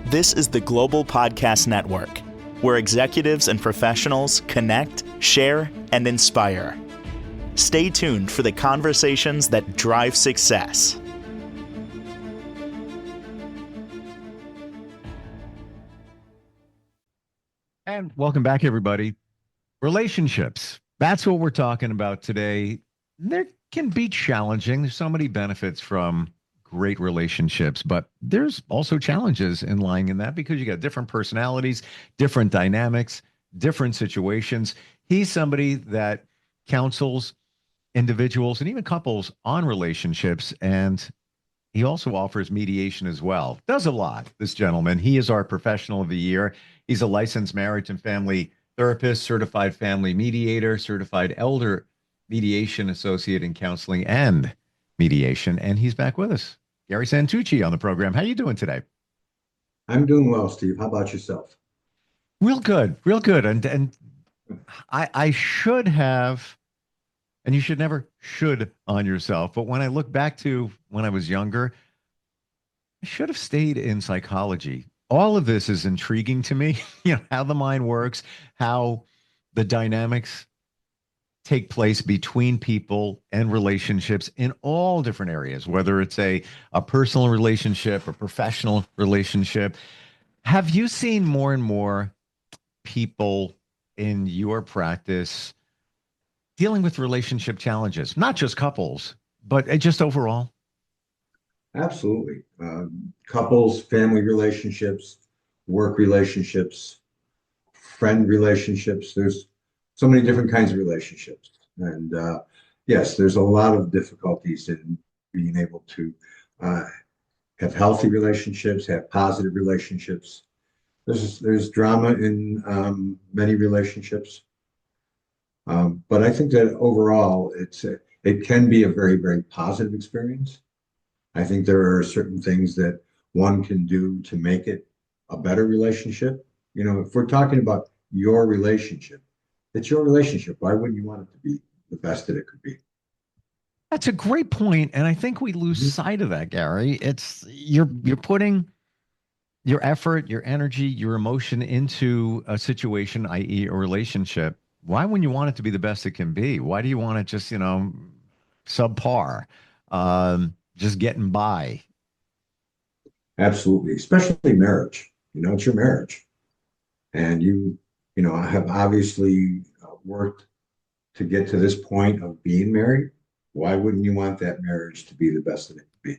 This is the Global Podcast Network, where executives and professionals connect, share, and inspire. Stay tuned for the conversations that drive success. And welcome back, everybody. Relationships. That's what we're talking about today. There can be challenging. There's so many benefits from great relationships, but there's also challenges in lying in that because you got different personalities, different dynamics, different situations. He's somebody that counsels individuals and even couples on relationships, and he also offers mediation as well. Does a lot, this gentleman. He is our professional of the year. He's a licensed marriage and family therapist, certified family mediator, certified elder mediation associate in counseling and mediation, and he's back with us. Gary Santucci on the program. How you doing today? I'm doing well, Steve. How about yourself? Real good, real good. And I should have, and you should never should on yourself, but when I look back to when I was younger, I should have stayed in psychology. All of this is intriguing to me, how the mind works, how the dynamics take place between people and relationships in all different areas, whether it's a personal relationship, a professional relationship. Have you seen more and more people in your practice dealing with relationship challenges, not just couples, but just overall? Absolutely. Couples, family relationships, work relationships, friend relationships. There's so many different kinds of relationships. And yes, there's a lot of difficulties in being able to have healthy relationships, have positive relationships. There's drama in many relationships. But I think that overall, it can be a very, very positive experience. I think there are certain things that one can do to make it a better relationship. If we're talking about your relationship, it's your relationship. Why wouldn't you want it to be the best that it could be? That's a great point, and I think we lose sight of that, Gary. It's you're putting your effort, your energy, your emotion into a situation, i.e., a relationship. Why wouldn't you want it to be the best it can be? Why do you want it just, subpar, just getting by? Absolutely, especially marriage. It's your marriage, and I have obviously worked to get to this point of being married. Why wouldn't you want that marriage to be the best that it could be?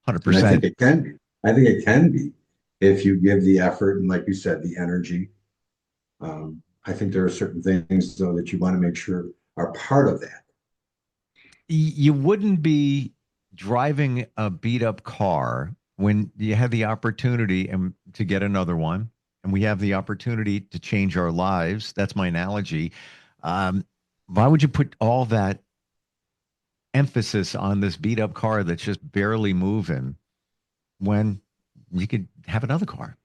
100%. And I think it can be. I think it can be if you give the effort and, like you said, the energy. I think there are certain things, though, that you want to make sure are part of that. You wouldn't be driving a beat up car when you had the opportunity to get another one, and we have the opportunity to change our lives. That's my analogy. Why would you put all that emphasis on this beat up car that's just barely moving when you could have another car?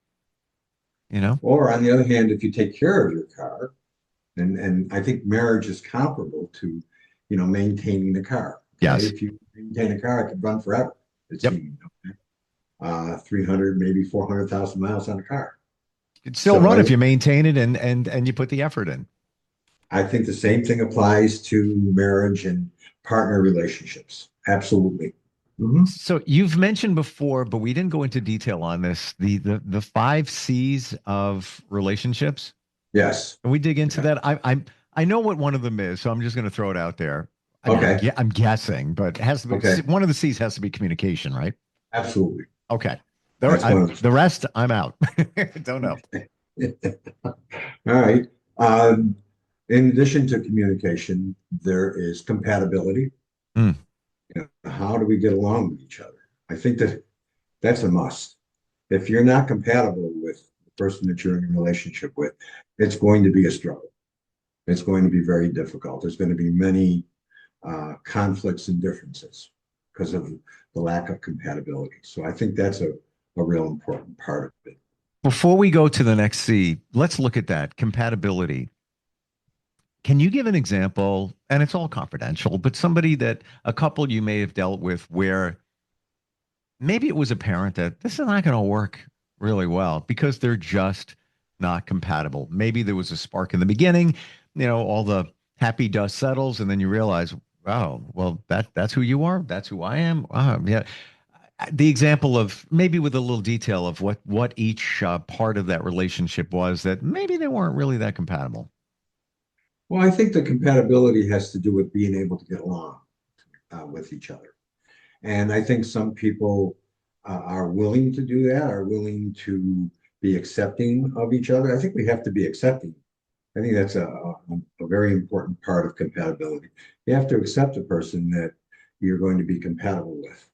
Or on the other hand, if you take care of your car, and I think marriage is comparable to, maintaining the car. Okay? Yes. If you maintain a car, it can run forever. It's Yep. 300, maybe 400,000 miles on a car. It'd still run if you maintain it and you put the effort in. I think the same thing applies to marriage and partner relationships. Absolutely. Mm-hmm. So you've mentioned before, but we didn't go into detail on this, the 5 C's of relationships. Yes. Can we dig into that? I know what one of them is, so I'm just going to throw it out there. Okay. I'm guessing, but it has to be, one of the C's has to be communication, right? Absolutely. Okay. The rest, I'm out. Don't know. All right. In addition to communication, there is compatibility. How do we get along with each other? I think that's a must. If you're not compatible with the person that you're in a relationship with, it's going to be a struggle. It's going to be very difficult. There's going to be many conflicts and differences because of the lack of compatibility. So I think that's a real important part of it. Before we go to the next C, let's look at that compatibility. Can you give an example, and it's all confidential, but a couple you may have dealt with where maybe it was apparent that this is not going to work really well because they're just not compatible. Maybe there was a spark in the beginning, all the happy dust settles, and then you realize, wow, well, that's who you are. That's who I am. Yeah. The example of maybe with a little detail of what each part of that relationship was that maybe they weren't really that compatible. Well, I think the compatibility has to do with being able to get along with each other. And I think some people are willing to do that, are willing to be accepting of each other. I think we have to be accepting. I think that's a very important part of compatibility. You have to accept a person that you're going to be compatible with.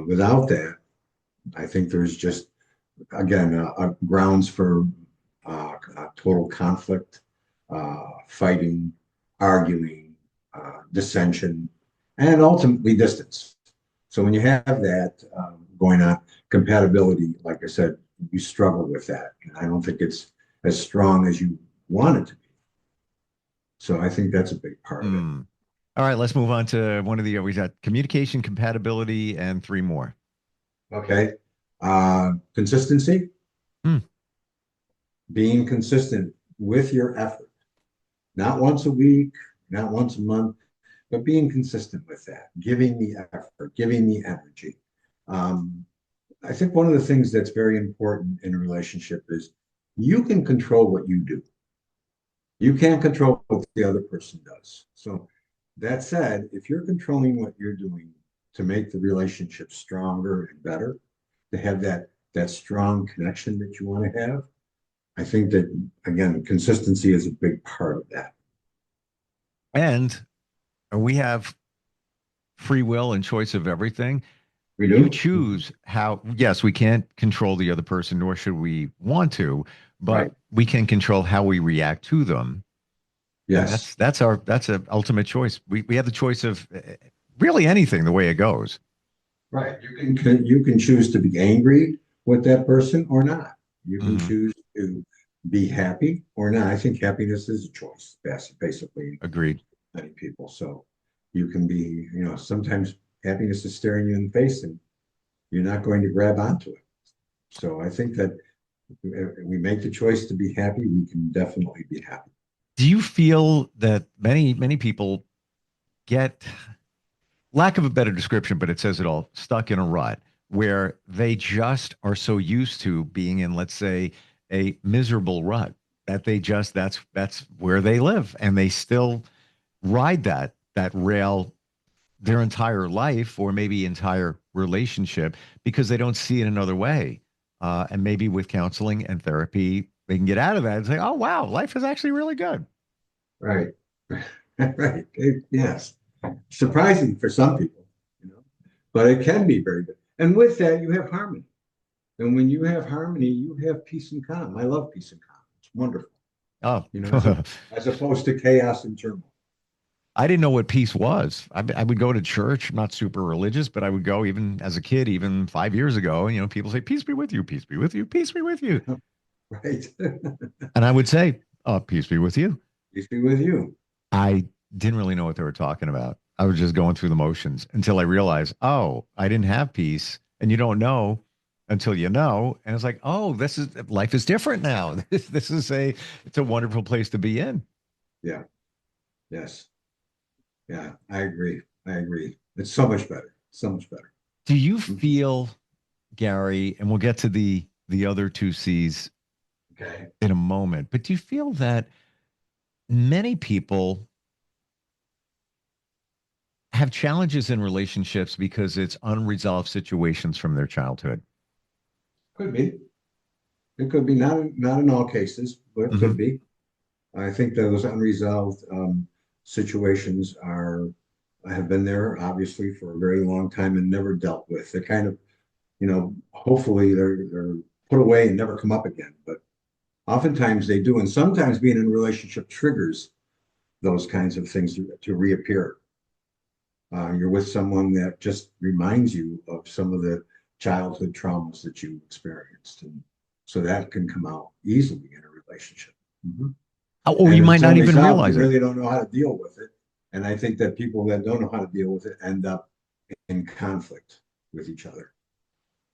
Without that, I think there's just, again, grounds for total conflict, fighting, arguing, dissension, and ultimately distance. So when you have that going on, compatibility, like I said, you struggle with that. And I don't think it's as strong as you want it to be. So I think that's a big part of it. All right, let's move on to one of the, we got communication, compatibility, and three more. Okay. Consistency, Hmm. being consistent with your effort, not once a week, not once a month, but being consistent with that, giving the effort, giving the energy. I think one of the things that's very important in a relationship is you can control what you do. You can't control what the other person does. So that said, if you're controlling what you're doing to make the relationship stronger and better, to have that strong connection that you want to have, I think that again, consistency is a big part of that. And we have free will and choice of everything. We You do? choose how, yes, we can't control the other person, nor should we want to, Right. but we can control how we react to them. And Yes. that's an ultimate choice. We have the choice of really anything the way it goes. Right. You can choose to be angry with that person or not. You can Hmm. choose to be happy or not. I think happiness is a choice, basically, Agreed. many people. So you can be, sometimes happiness is staring you in the face and you're not going to grab onto it. So I think that if we make the choice to be happy, we can definitely be happy. Do you feel that many people get, lack of a better description, but it says it all, stuck in a rut where they just are so used to being in, let's say, a miserable rut that they just that's where they live and they still ride that rail their entire life or maybe entire relationship because they don't see it another way. And maybe with counseling and therapy, they can get out of that and say, "Oh wow, life is actually really good." Right. Right. Yes. Surprising for some people, but it can be very good. And with that, you have harmony. And when you have harmony, you have peace and calm. I love peace and calm. It's wonderful, Oh, as opposed to chaos and turmoil. I didn't know what peace was. I would go to church. I'm not super religious, but I would go even as a kid, even 5 years ago. People say, "Peace be with you, peace be with you, peace be with you," Right. and I would say, "Peace be with you." Peace be with you. I didn't really know what they were talking about. I was just going through the motions until I realized, oh, I didn't have peace, and you don't know until you know. And it's like, oh, this is life is different now. This is it's a wonderful place to be in. Yeah. Yes. Yeah. I agree. I agree. It's so much better. So much better. Do you Mhm. feel, Gary, and we'll get to the other two C's Okay. in a moment, but do you feel that many people have challenges in relationships because it's unresolved situations from their childhood? Could be. It could be not in all cases, but it could Hmm. be. I think those unresolved situations are have been there obviously for a very long time and never dealt with. They kind of, hopefully they're put away and never come up again. But oftentimes they do, and sometimes being in a relationship triggers those kinds of things to reappear. You're with someone that just reminds you of some of the childhood traumas that you experienced, and so that can come out easily in a relationship. Mhm. Or And you if might it's not even unresolved, you realize it. really don't know how to deal with it. And I think that people that don't know how to deal with it end up in conflict with each other.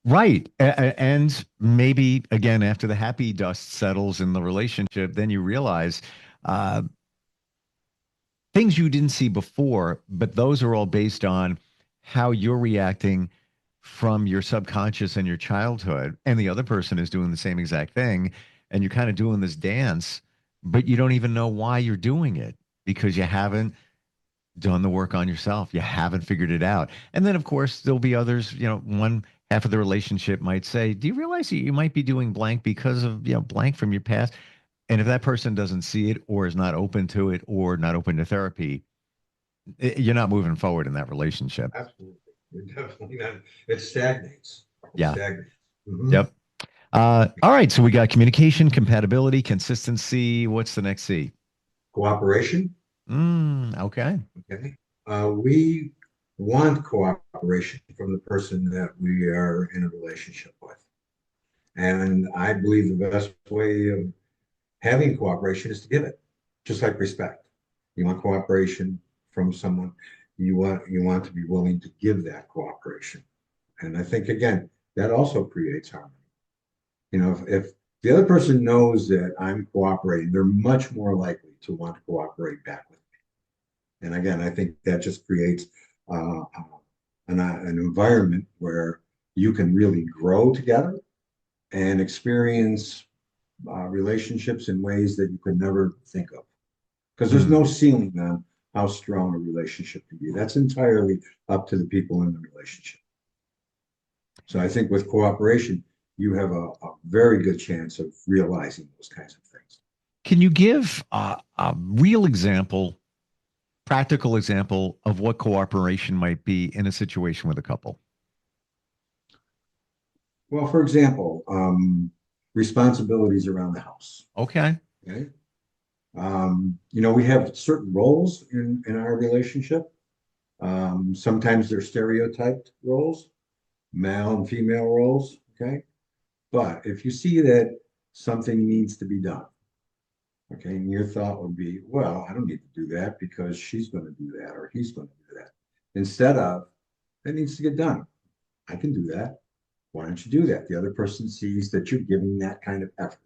Right. And maybe again, after the happy dust settles in the relationship, then you realize uh, things you didn't see before, but those are all based on how you're reacting from your subconscious and your childhood. And the other person is doing the same exact thing. And you're kind of doing this dance, but you don't even know why you're doing it because you haven't done the work on yourself. You haven't figured it out. And then, of course, there'll be others, one half of the relationship might say, do you realize that you might be doing blank because of, blank from your past? And if that person doesn't see it or is not open to it or not open to therapy, you're not moving forward in that relationship. Absolutely. You're definitely not. It stagnates. It Yeah. stagnates. Mhm. Yep. All right. So we got communication, compatibility, consistency. What's the next C? Cooperation. Okay. Okay. We want cooperation from the person that we are in a relationship with. And I believe the best way of having cooperation is to give it, just like respect. You want cooperation from someone, you want to be willing to give that cooperation. And I think again, that also creates harmony. If the other person knows that I'm cooperating, they're much more likely to want to cooperate back with me. And again, I think that just creates an environment where you can really grow together and experience relationships in ways that you could never think of. Because there's no ceiling on how strong a relationship can be. That's entirely up to the people in the relationship. So I think with cooperation, you have a very good chance of realizing those kinds of things. Can you give a real example, practical example of what cooperation might be in a situation with a couple? Well, for example, responsibilities around the house. Okay. Okay. We have certain roles in our relationship. Sometimes they're stereotyped roles, male and female roles. Okay. But if you see that something needs to be done, okay, and your thought would be, well, I don't need to do that because she's going to do that or he's going to do that. Instead of, that needs to get done. I can do that. Why don't you do that? The other person sees that you're giving that kind of effort.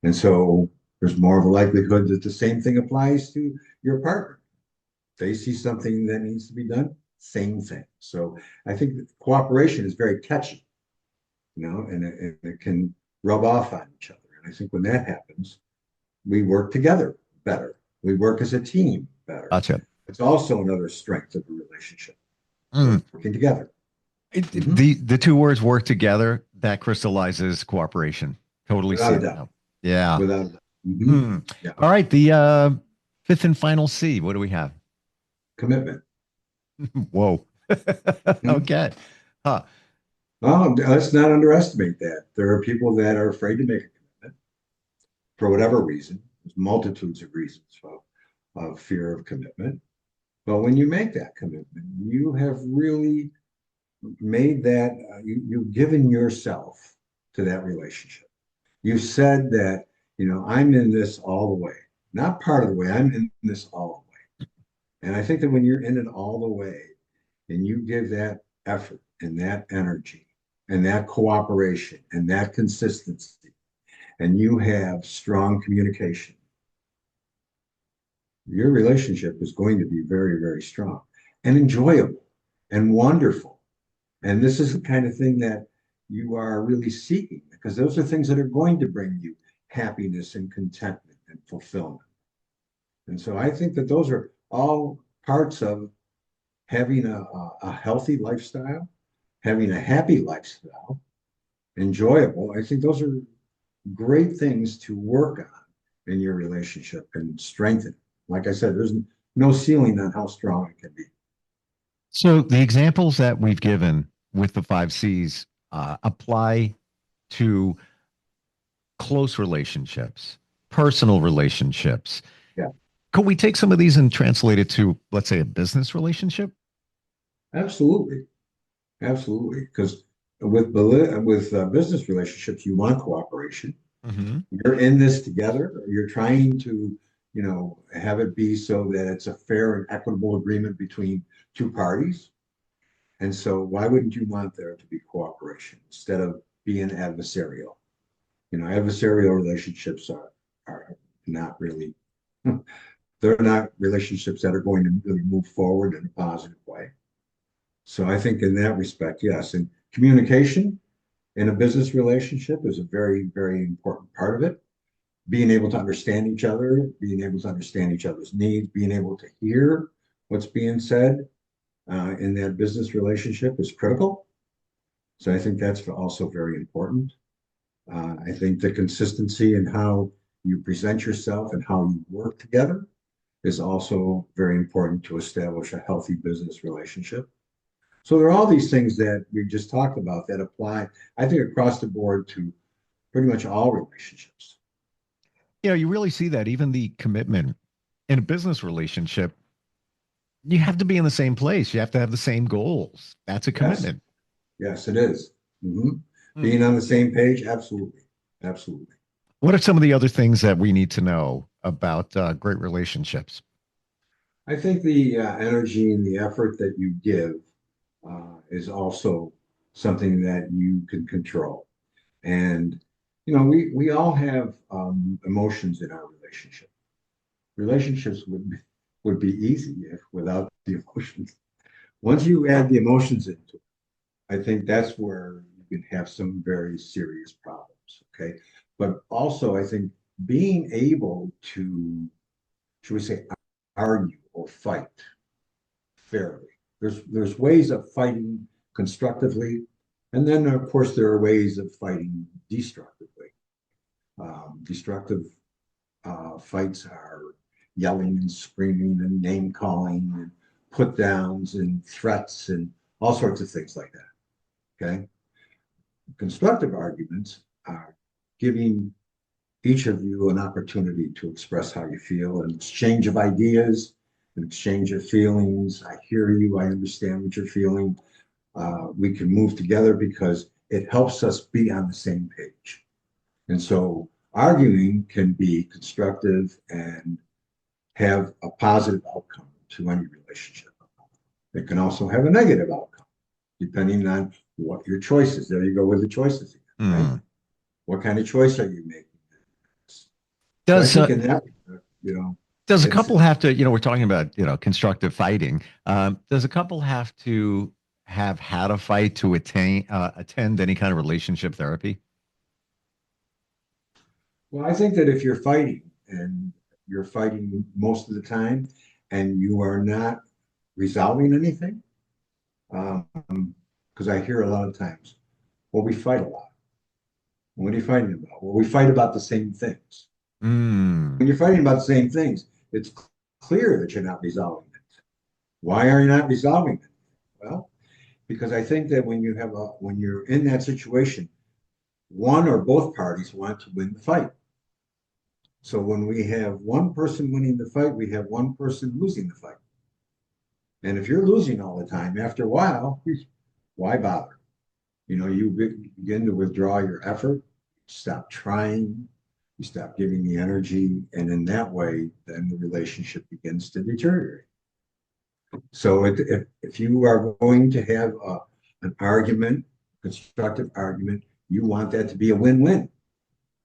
And so there's more of a likelihood that the same thing applies to your partner. They see something that needs to be done, same thing. So I think that cooperation is very catchy, and it can rub off on each other. And I think when that happens, we work together better. We work as a team better. Gotcha. It's also another strength of a relationship, Mm. working together. The two words work together, that crystallizes cooperation. Totally Without see a it doubt. now. Yeah. Without a doubt. Mhm. Yeah. All right. The fifth and final C. What do we have? Commitment. Whoa. Okay. Huh. Well, let's not underestimate that. There are people that are afraid to make a commitment for whatever reason. There's multitudes of reasons of fear of commitment. But when you make that commitment, you have really made that, you've given yourself to that relationship. You said that, I'm in this all the way, not part of the way, I'm in this all the way. And I think that when you're in it all the way and you give that effort and that energy and that cooperation and that consistency, and you have strong communication, your relationship is going to be very, very strong and enjoyable and wonderful. And this is the kind of thing that you are really seeking, because those are things that are going to bring you happiness and contentment and fulfillment. And so I think that those are all parts of having a healthy lifestyle, having a happy lifestyle, enjoyable. I think those are great things to work on in your relationship and strengthen. Like I said, there's no ceiling on how strong it can be. So the examples that we've given with the five C's apply to close relationships, personal relationships. Yeah, Could we take some of these and translate it to, let's say, a business relationship? absolutely. Absolutely. Because with business relationships, you want cooperation. Mm-hmm. You're in this together. You're trying to, have it be so that it's a fair and equitable agreement between two parties. And so why wouldn't you want there to be cooperation instead of being adversarial? Adversarial relationships are not really, they're not relationships that are going to really move forward in a positive way. So I think in that respect, yes. And communication in a business relationship is a very, very important part of it. Being able to understand each other, being able to understand each other's needs, being able to hear what's being said in that business relationship is critical. So I think that's also very important. I think the consistency in how you present yourself and how you work together is also very important to establish a healthy business relationship. So there are all these things that we just talked about that apply, I think, across the board to pretty much all relationships. You really see that even the commitment in a business relationship, you have to be in the same place. You have to have the same goals. That's a Yes, commitment. yes, it is. Hmm. Being on the same page, absolutely, absolutely. What are some of the other things that we need to know about great relationships? I think the energy and the effort that you give is also something that you can control. And we all have emotions in our relationship. Relationships would be easy if without the emotions. Once you add the emotions into it, I think that's where you can have some very serious problems. Okay, but also I think being able to, should we say, argue or fight fairly. There's ways of fighting constructively, and then of course there are ways of fighting destructively. Destructive fights are yelling and screaming and name calling and put downs and threats and all sorts of things like that. Okay. Constructive arguments are giving each of you an opportunity to express how you feel, an exchange of ideas, an exchange of feelings. I hear you. I understand what you're feeling. We can move together because it helps us be on the same page. And so arguing can be constructive and have a positive outcome to any relationship. It can also have a negative outcome, depending on what your choice is. There you go with the choices again, right? What kind of choice are you making? So I Does think in that, you know, does a it's couple have to, we're talking about, constructive fighting. Does a couple have to have had a fight to attend any kind of relationship therapy? well, I think that if you're fighting and you're fighting most of the time and you are not resolving anything, because I hear a lot of times, well, we fight a lot. What are you fighting about? Well, we fight about the same things. Mm. When you're fighting about the same things, it's clear that you're not resolving it. Why are you not resolving it? Well, because I think that when you're in that situation, one or both parties want to win the fight. So when we have one person winning the fight, we have one person losing the fight. And if you're losing all the time, after a while, why bother? You begin to withdraw your effort, stop trying, you stop giving the energy, and in that way, then the relationship begins to deteriorate. So if you are going to have an argument, constructive argument, you want that to be a win-win.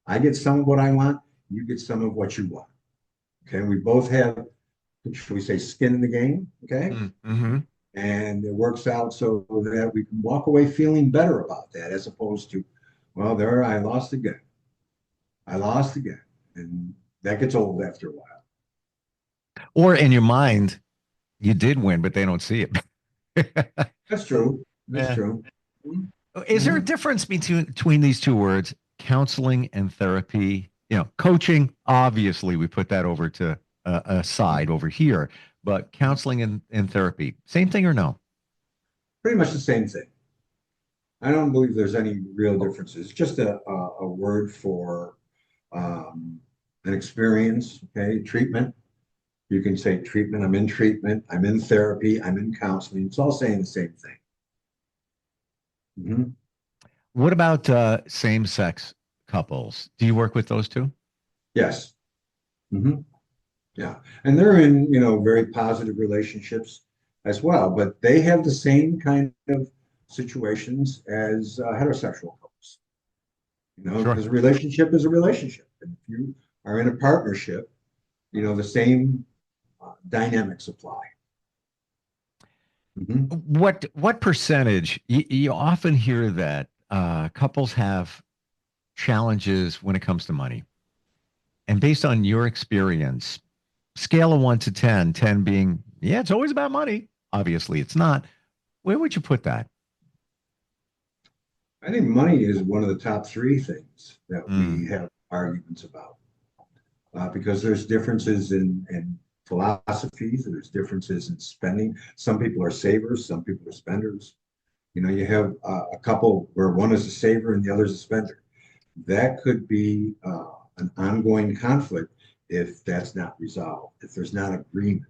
I get some of what I want, you get some of what you want. Okay, we both have, should we say, skin in the game. Okay, Mm-hmm. and it works out so that we can walk away feeling better about that, as opposed to, well, there I lost again. I lost again, and that gets old after a while. Or in your mind, you did win, but they don't see it. That's true. That's Yeah. true. Is there a Mhm. difference between these two words, counseling and therapy? Coaching, obviously, we put that over to a side over here, but counseling and therapy, same thing or no? Pretty much the same thing. I don't believe there's any real differences. Just a word for um, an experience. Okay, treatment. You can say treatment. I'm in treatment. I'm in therapy. I'm in counseling. It's all saying the same thing. Mhm. What about same-sex couples? Do you work with those two? Yes. Hmm. Yeah, and they're in very positive relationships. as well, but they have the same kind of situations as heterosexual couples. Sure. Because a relationship is a relationship. And if you are in a partnership, the same dynamics apply. Mhm. What percentage you often hear that couples have challenges when it comes to money. And based on your experience, scale of 1 to 10, 10 being, yeah, it's always about money. Obviously, it's not. Where would you put that? I think money is one of the top three things that Mm, we have arguments about because there's differences in philosophies, there's differences in spending. Some people are savers, some people are spenders. You have a couple where one is a saver and the other is a spender. That could be an ongoing conflict if that's not resolved, if there's not agreement.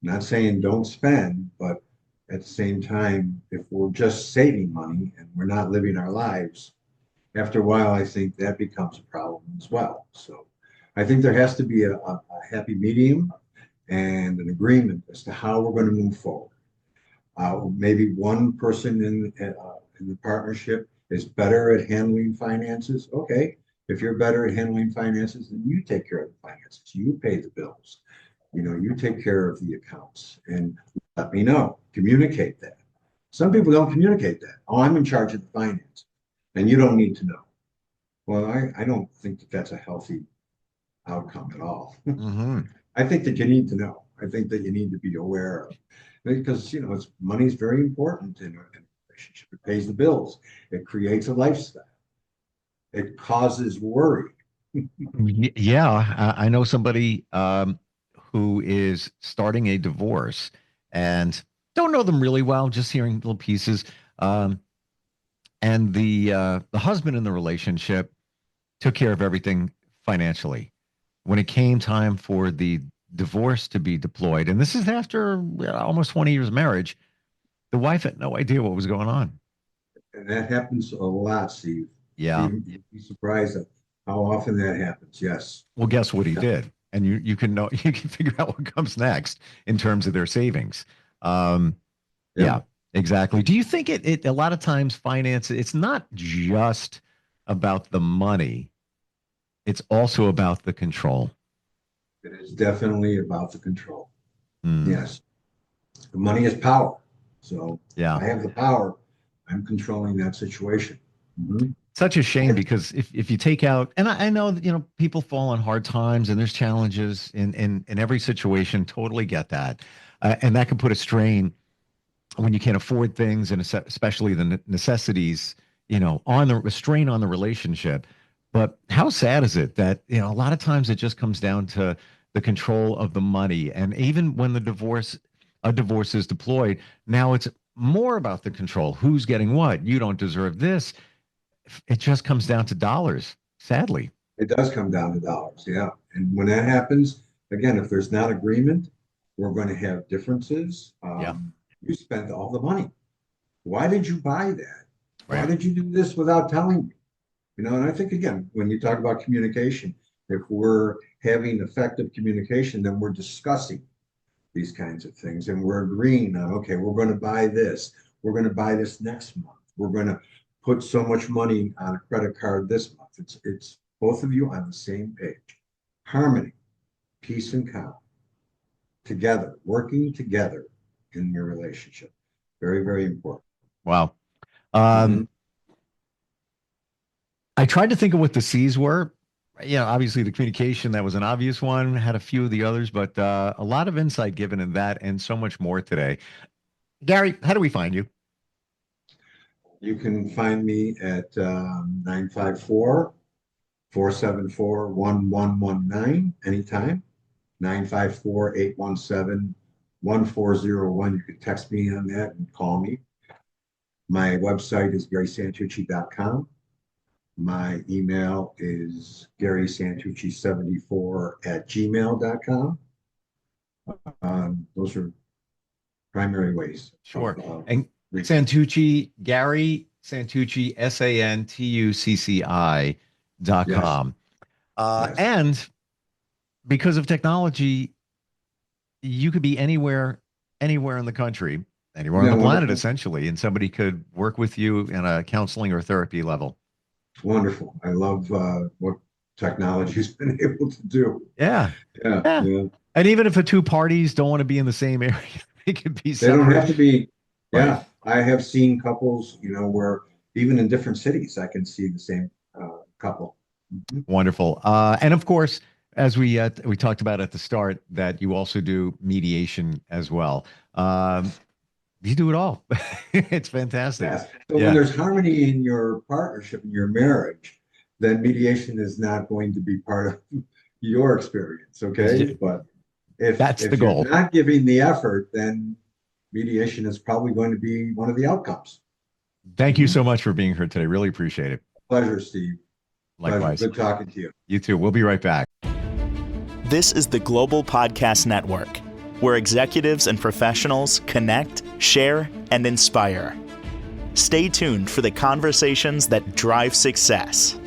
I'm not saying don't spend, but at the same time, if we're just saving money and we're not living our lives, after a while, I think that becomes a problem as well. So I think there has to be a happy medium and an agreement as to how we're going to move forward. Maybe one person in the partnership is better at handling finances. Okay, if you're better at handling finances, then you take care of the finances. You pay the bills. You take care of the accounts and let me know. Communicate that. Some people don't communicate that. Oh, I'm in charge of the finance, and you don't need to know. Well, I don't think that that's a healthy outcome at all. hmm I think that you need to know. I think that you need to be aware of because money is very important in a relationship. It pays the bills. It creates a lifestyle. It causes worry. Yeah, I know somebody who is starting a divorce and don't know them really well, just hearing little pieces. Um, and the husband in the relationship took care of everything financially. When it came time for the divorce to be deployed, and this is after almost 20 years of marriage, the wife had no idea what was going on. And that happens a lot, Steve. Yeah. Steve, you'd be surprised at how often that happens. Yes. Well, guess what he did? And you can know you can figure out what comes next in terms of their savings. Um, Yeah. yeah, exactly. Do you think it a lot of times finance, it's not just about the money, it's also about the control. It is definitely about the control. Hmm. Yes. The money is power. So if Yeah. I have the power, I'm controlling that situation. Mhm. Such a shame because if you take out, and I know that people fall on hard times and there's challenges in every situation. Totally get that, and that can put a strain when you can't afford things, and especially the necessities. On the strain on the relationship. But how sad is it that a lot of times it just comes down to the control of the money, and even when a divorce is deployed, now it's more about the control. Who's getting what? You don't deserve this. It just comes down to dollars, sadly. It does come down to dollars, yeah. And when that happens, again, if there's not agreement, we're going to have differences. Yeah. You spent all the money. Why did you buy that? Why Right. did you do this without telling me? And I think again, when you talk about communication, if we're having effective communication, then we're discussing these kinds of things and we're agreeing on, okay, we're going to buy this. We're going to buy this next month. We're going to put so much money on a credit card this month. It's both of you on the same page. Harmony, peace and calm, together, working together in your relationship. Very, very important. Wow. Mhm. Um, I tried to think of what the C's were. Obviously the communication, that was an obvious one. Had a few of the others, but a lot of insight given in that and so much more today. Gary, how do we find you? You can find me at 954 474-1119 anytime. 954-817-1401. You can text me on that and call me. My website is garysantucci.com. My email is garysantucci74@gmail.com. Those are primary ways of Sure. And reaching. Santucci, Gary Santucci, Yes, SANTUCCI.com. yes. And because of technology, you could be anywhere anywhere in the country, anywhere on Yeah, the planet, wonderful. essentially, and somebody could work with you in a counseling or therapy level. Wonderful. I love what technology's been able to do. Yeah. Yeah, Yeah. yeah. And even if the two parties don't want to be in the same area, they could be They don't separate. have to be. Right. Yeah, I have seen couples, where even in different cities, I can see the same couple. Mhm. Wonderful. And of course, as we talked about at the start, that you also do mediation as well. You do it all. It's fantastic. Yes. So when Yeah. there's harmony in your partnership, in your marriage, then mediation is not going to be part of your experience. Okay. But if That's the if you're goal. not giving the effort, then mediation is probably going to be one of the outcomes. Thank you Mhm. so much for being here today. Really appreciate it. Pleasure, Steve. Pleasure. Likewise. Good talking to you. You too. We'll be right back. This is the Global Podcast Network, where executives and professionals connect, share, and inspire. Stay tuned for the conversations that drive success.